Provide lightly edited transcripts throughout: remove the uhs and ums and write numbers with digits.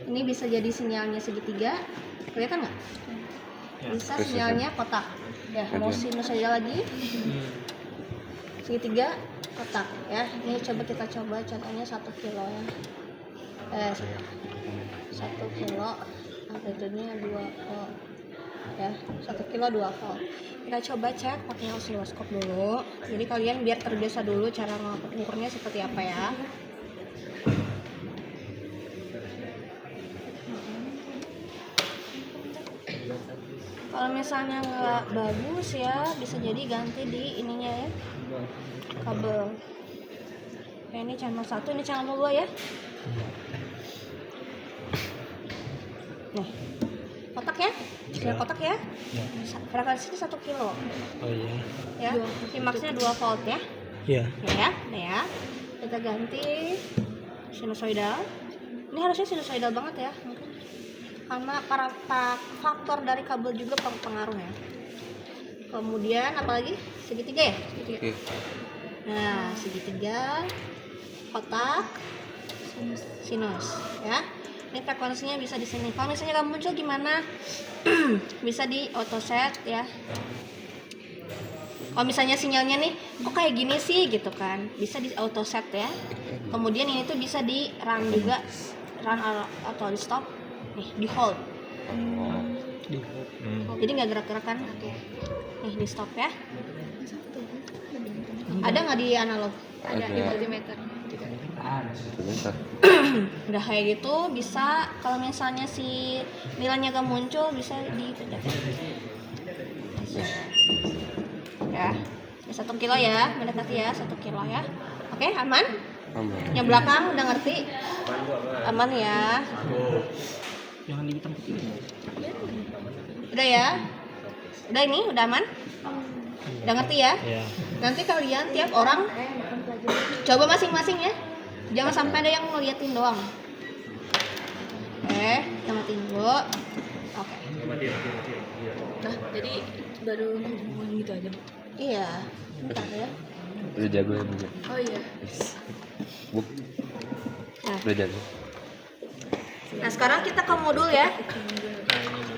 Ini bisa jadi sinyalnya segitiga, kelihatan nggak? Bisa sinyalnya kotak. Ya, mau sinusoidal lagi. Segitiga, kotak ya. Ini kita coba contohnya 1 kilo ya. 1 kilo amplitudenya 2 volt ya. 1 kilo 2 volt. Kita coba cek pakai osiloskop dulu. Jadi kalian biar terbiasa dulu cara mengukurnya seperti apa ya. Kalau misalnya nggak bagus ya, bisa jadi ganti di ininya ya, kabel. Oke, ini channel 1, ini channel 2 ya. Nih, kotak ya, sudah kotak ya. Frekuensinya 1 kilo. Oh iya. Ya, maksnya 2 volt ya. Iya. Ya. Kita ganti sinusoidal. Ini harusnya sinusoidal banget ya, mungkin karena faktor dari kabel juga pengaruh ya. Kemudian apalagi segitiga ya. Nah, segitiga, kotak, sinus ya. Ini frekuensinya bisa di sini. Kalau misalnya kamu muncul gimana? Bisa di auto set ya. Kalau misalnya sinyalnya nih kok kayak gini sih gitu kan, bisa di auto set ya. Kemudian ini tuh bisa di run juga, run atau di stop. Nih di hold. Jadi nggak gerak-gerak kan? Nih di stop ya. Ada nggak di analog? Ada di multimeter. Udah kayak gitu bisa, kalau misalnya si nilainya gak muncul bisa dipencet ya. 1 kilo ya, mendekati ya 1 kilo ya. Oke, aman? Yang belakang udah ngerti? Aman ya. Jangan di tempat ini. Udah ya? Udah ini, udah aman? Udah ngerti ya? Iya. Nanti kalian tiap orang coba masing-masing ya. Jangan sampai ada yang ngeliatin doang. Oke, kita matiin dulu. Oke. Nah, jadi baru ngomong gitu aja. Iya, bentar ya. Udah jago ya Bu? Oh iya. Bu, Nah, udah jago. nah sekarang kita ke modul ya.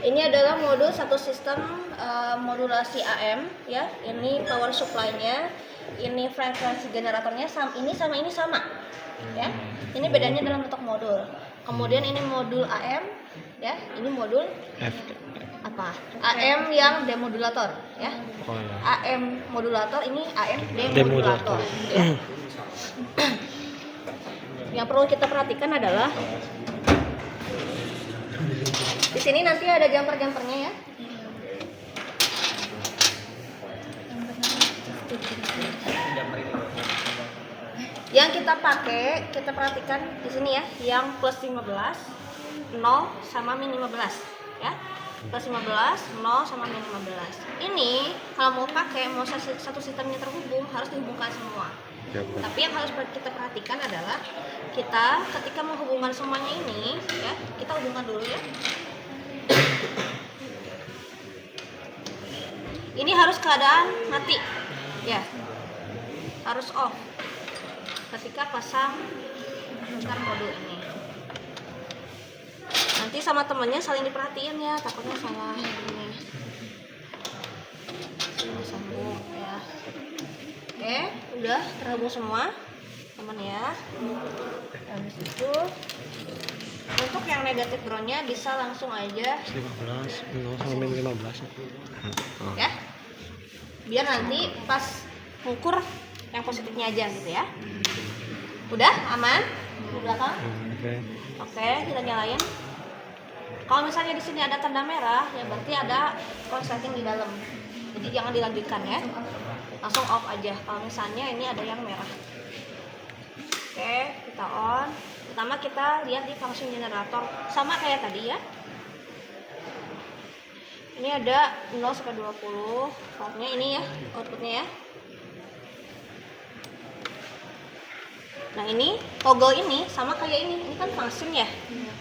Ini adalah modul satu sistem modulasi AM ya. Ini power supply-nya, ini frekuensi generatornya, ini sama ya. Ini bedanya dalam bentuk modul. Kemudian ini modul AM ya. Ini modul apa? AM yang demodulator ya. Oh iya. AM modulator, ini AM demodulator. Ya. Yang perlu kita perhatikan adalah di sini nanti ada jumper-jumpernya ya. Yang kita pakai, kita perhatikan di sini ya, yang plus 15, 0 sama min 15 ya. Plus 15, 0 sama min 15. Ini kalau mau pakai, mau satu sistemnya terhubung, harus dihubungkan semua. Tapi yang harus kita perhatikan adalah kita ketika menghubungkan semuanya ini ya, kita hubungkan dulu ya. Ini harus keadaan mati ya, harus off ketika pasang jumper modul ini. Nanti sama temennya saling diperhatiin ya, takutnya salah ini. Sambung ya. Oke, udah terhubung semua teman ya. Habis itu untuk yang negatif groundnya bisa langsung aja 15, 0 sama min 15. ya. Biar nanti pas ngukur yang positifnya aja gitu ya. Udah aman di belakang? Oke, kita nyalain. Kalau misalnya di sini ada tanda merah, ya berarti ada konsleting di dalam. Jadi jangan dilanjutkan ya. Langsung off aja. Kalau misalnya ini ada yang merah. Oke, kita on. Pertama kita lihat di function generator, sama kayak tadi ya. Ini ada 0 sampai 20 voltnya ini ya, outputnya ya. Nah ini toggle ini sama kayak ini kan function ya.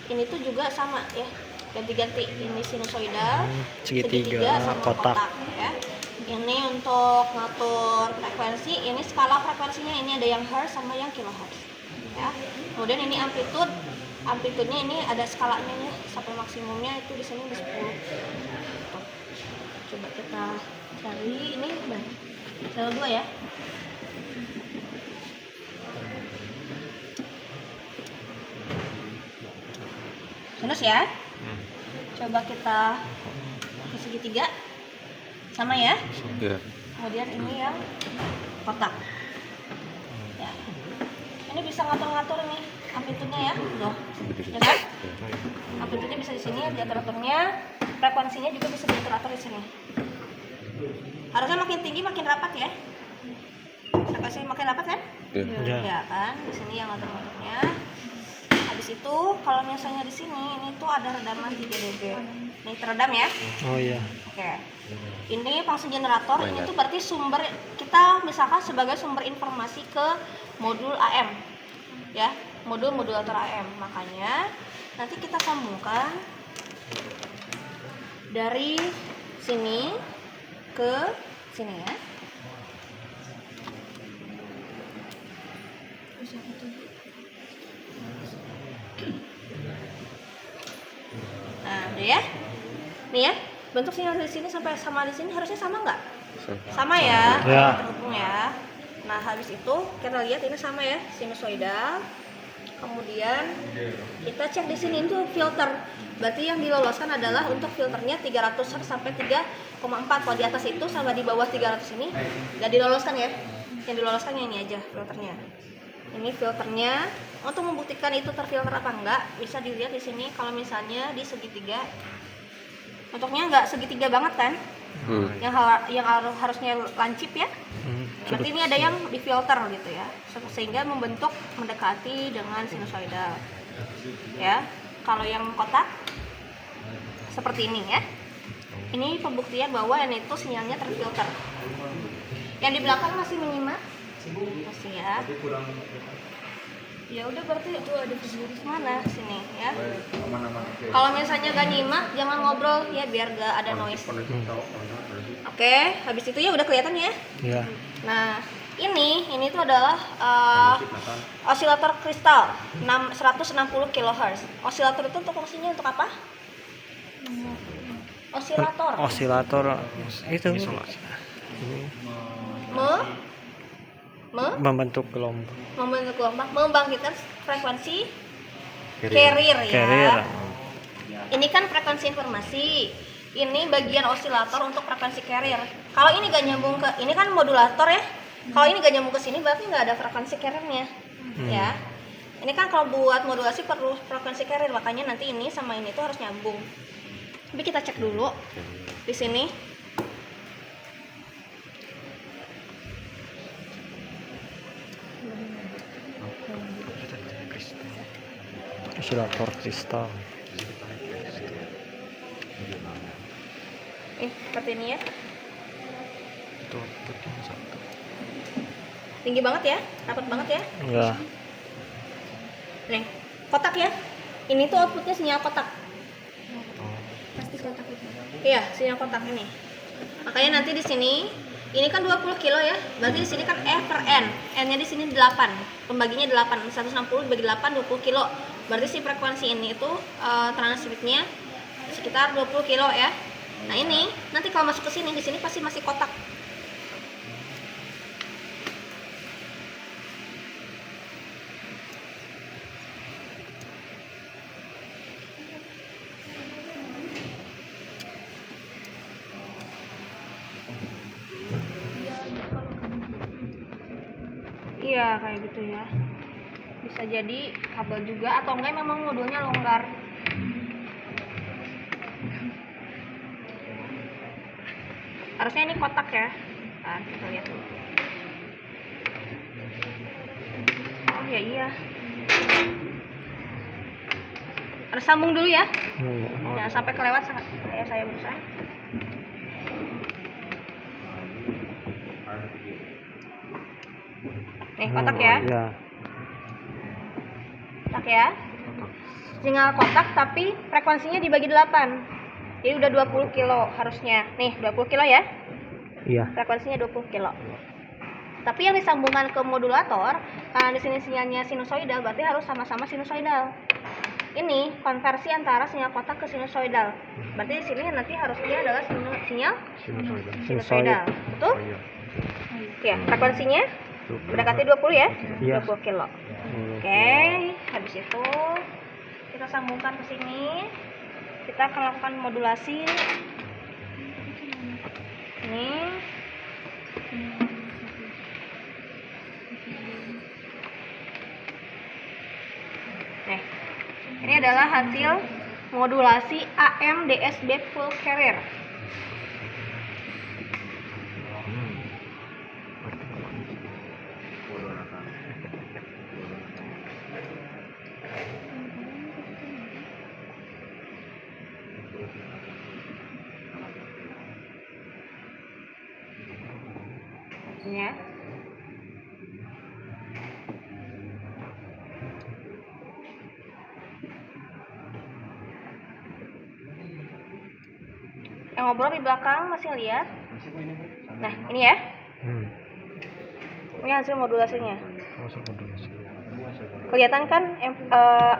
Ini tuh juga sama ya, ganti-ganti. Ini sinusoidal, segitiga sama kotak ya. Ini untuk ngatur frekuensi, ini skala frekuensinya, ini ada yang hertz sama yang kilohertz ya. Kemudian ini amplitude amplitudenya ini ada skalanya ya, sampai maksimumnya itu di sini di 10. Tuh. Coba kita cari ini channel 2 ya. Terus ya. Coba kita ke segitiga. Sama ya. Iya. Kemudian ini yang kotak. Ya. Ini bisa ngatur-ngatur nih amplitudenya ya. Tuh. Ya kan? Amplitudenya bisa di sini diatur-aturnya, frekuensinya juga bisa diatur-atur di sini. Harusnya makin tinggi makin rapat ya. Frekuensinya makin rapat kan? Iya. Ya kan? Di sini yang ngatur-ngaturnya. Habis itu kalau misalnya di sini ini tuh ada redaman 3 dB. Ini teredam ya. Oh iya. Oke. Ini function generator, ini tuh berarti sumber kita misalkan sebagai sumber informasi ke modul AM. Ya, modulator AM. Makanya nanti kita sambungkan dari sini ke sini ya. Nah, udah ya. Nih ya, bentuk sinyal dari sini sampai sama di sini harusnya sama nggak? Sama ya, Ya. terhubung ya. Nah, habis itu kita lihat ini sama ya, sinusoidal. Kemudian kita cek di sini itu filter. Berarti yang diloloskan adalah untuk filternya 300 Hz sampai 3,4. Kalau di atas itu sama di bawah 300 ini nggak diloloskan ya. Yang diloloskan yang ini aja filternya. Ini filternya. Untuk membuktikan itu terfilter apa enggak, bisa dilihat di sini kalau misalnya di segitiga. Bentuknya nggak segitiga banget kan? Yang harusnya lancip ya. Berarti ini ada yang difilter gitu ya, sehingga membentuk mendekati dengan sinusoidal. Ya, kalau yang kotak seperti ini ya. Ini pembuktian bahwa yang itu sinyalnya terfilter. Yang di belakang masih menyimak? Masih ya. Ya udah berarti itu ada di mana sini ya. Kalau misalnya gak nyimak jangan ngobrol ya biar gak ada noise. Oke, habis itu ya udah kelihatan ya. Iya. Nah, ini tuh adalah osilator kristal 160 kHz. Osilator itu untuk fungsinya untuk apa? Osilator. Osilator itu membentuk gelombang. Membentuk gelombang, membangkitkan frekuensi carrier ya. Carrier. Ini kan frekuensi informasi. Ini bagian osilator untuk frekuensi carrier. Kalau ini gak nyambung ke, ini kan modulator ya. Kalau ini gak nyambung ke sini berarti nggak ada frekuensi carriernya, ya. Ini kan kalau buat modulasi perlu frekuensi carrier, makanya nanti ini sama ini tuh harus nyambung. Tapi kita cek dulu di sini. Osilator kristal. Seperti ini ya. Itu outputnya satu. Tinggi banget ya, rapat banget ya. Enggak. Nih, kotak ya. Ini tuh outputnya sinyal kotak. Oh. Pasti kotak itu. Iya, sinyal kotak ini. Makanya nanti di sini ini kan 20 kilo ya. Berarti di sini kan E per N. N-nya di sini 8. Pembaginya 8. 160 dibagi 8 20 kilo. Berarti si frekuensi ini itu transmitnya sekitar 20 kilo ya. Nah, ini nanti kalau masuk ke sini di sini pasti masih kotak. Iya kayak gitu ya. Bisa jadi kabel juga atau enggak memang modulnya longgar. Harusnya ini kotak ya. Nah, kita lihat dulu. Oh ya iya. Harus sambung dulu ya. Jangan sampai kelewat kayak saya barusan. Nih kotak ya. Iya. Kotak ya. Sinyal kotak tapi frekuensinya dibagi 8. Jadi udah 20 kilo harusnya. Nih 20 kilo ya. Iya. Frekuensinya 20 kilo. Tapi yang disambungkan ke modulator, karena di sini sinyalnya sinusoidal, berarti harus sama-sama sinusoidal. ini konversi antara sinyal kotak ke sinusoidal. Berarti di sini nanti harusnya adalah sinyal sinusoidal. Betul? Iya. Ya, frekuensinya mendekati 20 ya? Iya. 20 kilo. Oke, habis itu kita sambungkan ke sini. Kita akan lakukan modulasi. Ini. Nah, ini adalah hasil modulasi AM DSB full carrier. Ya. Yang ngobrol di belakang masih lihat? Nah, ini ya. Ini hasil modulasinya. Kelihatan kan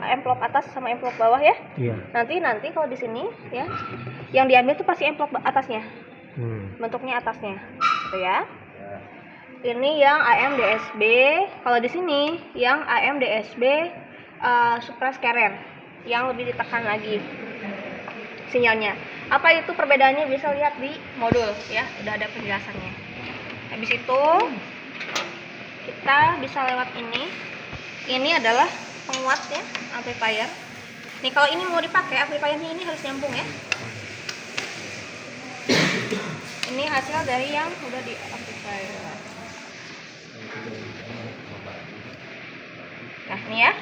envelope atas sama envelope bawah ya? Iya. Nanti kalau di sini ya, yang diambil tuh pasti envelope atasnya. Bentuknya atasnya, gitu ya. Ini yang AM DSB. Kalau di sini yang AM DSB suppress carrier, yang lebih ditekan lagi sinyalnya. Apa itu perbedaannya bisa lihat di modul ya, udah ada penjelasannya. Habis itu kita bisa lewat ini. Ini adalah penguat ya, amplifier. Nih kalau ini mau dipakai amplifiernya ini harus nyambung ya. Ini hasil dari yang udah di amplifier. Nah ini ya,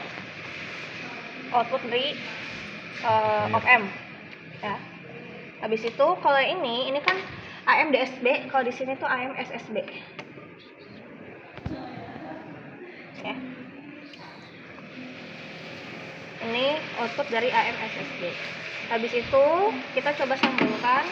output dari op-amp ya. Habis itu kalau ini kan AM DSB, kalau di sini tuh AM SSB ya. Ini output dari AM SSB. Habis itu kita coba sambungkan.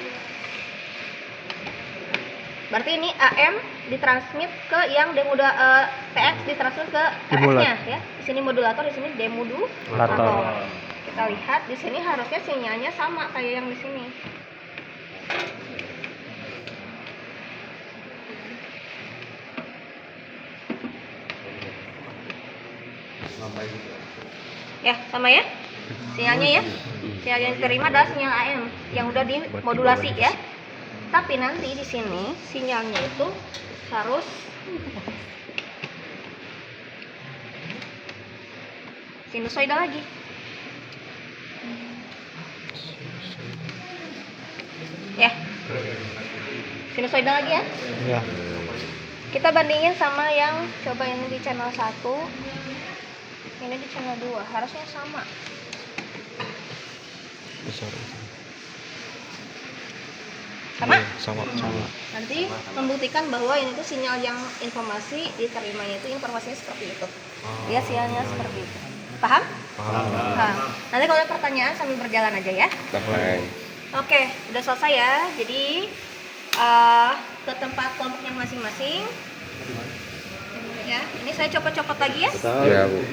Berarti ini AM ditransmit ke yang TX ditransmit ke RF-nya ya. Di sini modulator, di sini demodulator. Kita lihat di sini harusnya sinyalnya sama kayak yang di sini. Ya, sama ya? Sinyalnya ya. Sinyal yang diterima adalah sinyal AM yang udah dimodulasi ya. Tapi nanti di sini sinyalnya itu harus sinusoidal lagi. Ya. Sinusoidal lagi ya. Iya. Kita bandingin sama yang coba ini di channel 1. Ini di channel 2, harusnya sama. Besar. Sama? Sama. Nanti membuktikan bahwa ini tuh sinyal yang informasi diterimanya itu informasinya seperti itu. Dia sinyalnya seperti itu. Paham? Paham. Paham. Nanti kalau ada pertanyaan sambil berjalan aja ya. Oke, udah selesai ya. Jadi ke tempat kelompoknya masing-masing. Ya, ini saya copot-copot lagi ya. Ya, Bu.